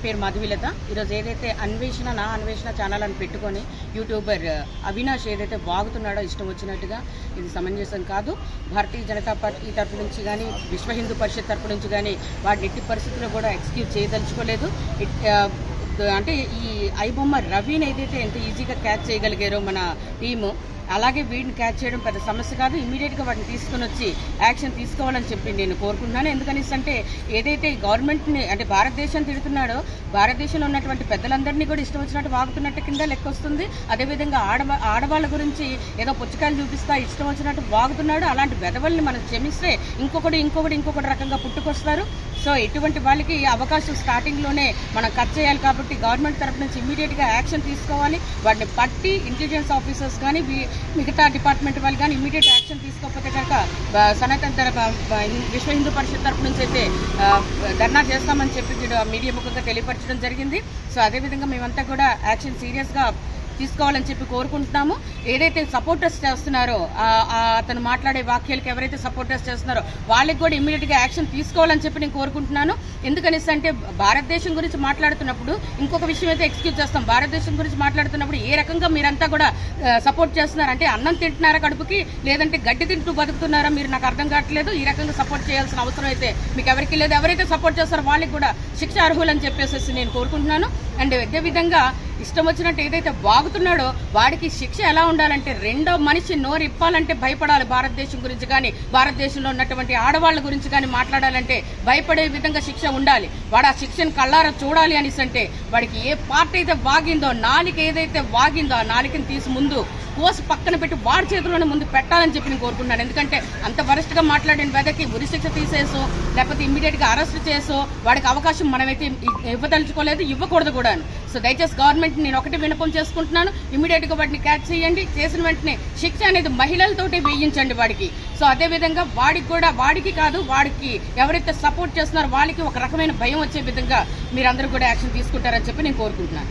పేరు మధువిలత. ఈరోజు ఏదైతే అన్వేషణ నా అన్వేషణ ఛానల్ అని పెట్టుకొని యూట్యూబర్ అవినాష్ ఏదైతే వాగుతున్నాడో ఇష్టం వచ్చినట్టుగా, ఇది సమంజసం కాదు. భారతీయ జనతా పార్టీ తరపు నుంచి కానీ, విశ్వ హిందూ పరిషత్ తరపు నుంచి కానీ వాటిని ఎట్టి పరిస్థితుల్లో కూడా ఎక్స్క్యూజ్ చేయదలుచుకోలేదు. అంటే ఈ ఐబొమ్మ రవిని ఏదైతే ఎంత ఈజీగా క్యాచ్ చేయగలిగారో మన టీము, అలాగే వీడిని క్యాచ్ చేయడం పెద్ద సమస్య కాదు. ఇమీడియట్గా వాటిని తీసుకుని వచ్చి యాక్షన్ తీసుకోవాలని చెప్పి నేను కోరుకుంటున్నాను. ఎందుకనేసి అంటే ఏదైతే గవర్నమెంట్ని అంటే భారతదేశాన్ని తిడుతున్నాడో, భారతదేశంలో ఉన్నటువంటి పెద్దలందరినీ కూడా ఇష్టం వచ్చినట్టు వాగుతున్నట్టు కింద లెక్క వస్తుంది. అదేవిధంగా ఆడవాళ్ళ గురించి ఏదో పుచ్చకాయలు చూపిస్తా ఇష్టం వచ్చినట్టు వాగుతున్నాడు. అలాంటి వెధవల్ని మనం క్షమిస్తే ఇంకొకటి రకంగా పుట్టుకొస్తారు. సో ఇటువంటి వాళ్ళకి అవకాశం స్టార్టింగ్లోనే మనం కట్ చేయాలి. కాబట్టి గవర్నమెంట్ తరఫు నుంచి ఇమీడియట్గా యాక్షన్ తీసుకోవాలి. వాటిని పట్టి ఇంటెలిజెన్స్ ఆఫీసర్స్ కానీ మిగతా డిపార్ట్మెంట్ వాళ్ళు కానీ ఇమీడియట్ యాక్షన్ తీసుకోకపోతే కనుక విశ్వ హిందూ పరిషత్ తరఫు నుంచి అయితే ధర్నా చేస్తామని చెప్పి మీడియా ముఖంగా తెలియపరచడం జరిగింది. సో అదేవిధంగా మేమంతా కూడా యాక్షన్ సీరియస్గా తీసుకోవాలని చెప్పి కోరుకుంటున్నాము. ఏదైతే సపోర్టర్స్ చేస్తున్నారో, అతను మాట్లాడే వాక్యాలకు ఎవరైతే సపోర్టర్స్ చేస్తున్నారో వాళ్ళకి కూడా ఇమ్మీడియట్గా యాక్షన్ తీసుకోవాలని చెప్పి నేను కోరుకుంటున్నాను. ఎందుకనేసి అంటే భారతదేశం గురించి మాట్లాడుతున్నప్పుడు ఇంకొక విషయం అయితే ఎక్స్క్యూజ్ చేస్తాం. భారతదేశం గురించి మాట్లాడుతున్నప్పుడు ఏ రకంగా మీరంతా కూడా సపోర్ట్ చేస్తున్నారు అంటే, అన్నం తింటున్నారా కడుపుకి, లేదంటే గడ్డి తింటూ బతుకుతున్నారా, మీరు నాకు అర్థం కావట్లేదు. ఈ రకంగా సపోర్ట్ చేయాల్సిన అవసరం అయితే మీకు ఎవరికి లేదు. ఎవరైతే సపోర్ట్ చేస్తారో వాళ్ళకి కూడా శిక్ష అర్హులని చెప్పేసి నేను కోరుకుంటున్నాను. అండ్ అదేవిధంగా ఇష్టం వచ్చినట్టు ఏదైతే వాగుతున్నాడో వాడికి శిక్ష ఎలా ఉండాలంటే, రెండో మనిషి నోరు ఇప్పాలంటే భయపడాలి. భారతదేశం గురించి కానీ, భారతదేశంలో ఉన్నటువంటి ఆడవాళ్ళ గురించి కానీ మాట్లాడాలంటే భయపడే విధంగా శిక్ష ఉండాలి. వాడు ఆ శిక్షను కళ్ళారా చూడాలి అనేసి అంటే, వాడికి ఏ పార్ట్ అయితే వాగిందో, నాలిక ఏదైతే వాగిందో ఆ నాలికని తీసి ముందు కోసి పక్కన పెట్టి వాడి చేతిలోనే ముందు పెట్టాలని చెప్పి నేను కోరుకుంటున్నాను. ఎందుకంటే అంత వరస్ట్గా మాట్లాడిన వెదకి ఉరి శిక్ష తీసేసో లేకపోతే ఇమ్మీడియట్గా అరెస్ట్ చేసో వాడికి అవకాశం మనమైతే ఇవ్వదలుచుకోలేదు, ఇవ్వకూడదు కూడా. సో దయచేసి గవర్నమెంట్ నేను ఒకటి విన్నపం చేసుకుంటున్నాను, ఇమ్మీడియట్గా వాటిని క్యాచ్ చేయండి. చేసిన వెంటనే శిక్ష అనేది మహిళలతోటే వేయించండి వాడికి. సో అదేవిధంగా వాడికి కాదు, వాడికి ఎవరైతే సపోర్ట్ చేస్తున్నారో వాళ్ళకి ఒక రకమైన భయం వచ్చే విధంగా మీరందరూ కూడా యాక్షన్ తీసుకుంటారని చెప్పి నేను కోరుకుంటున్నాను.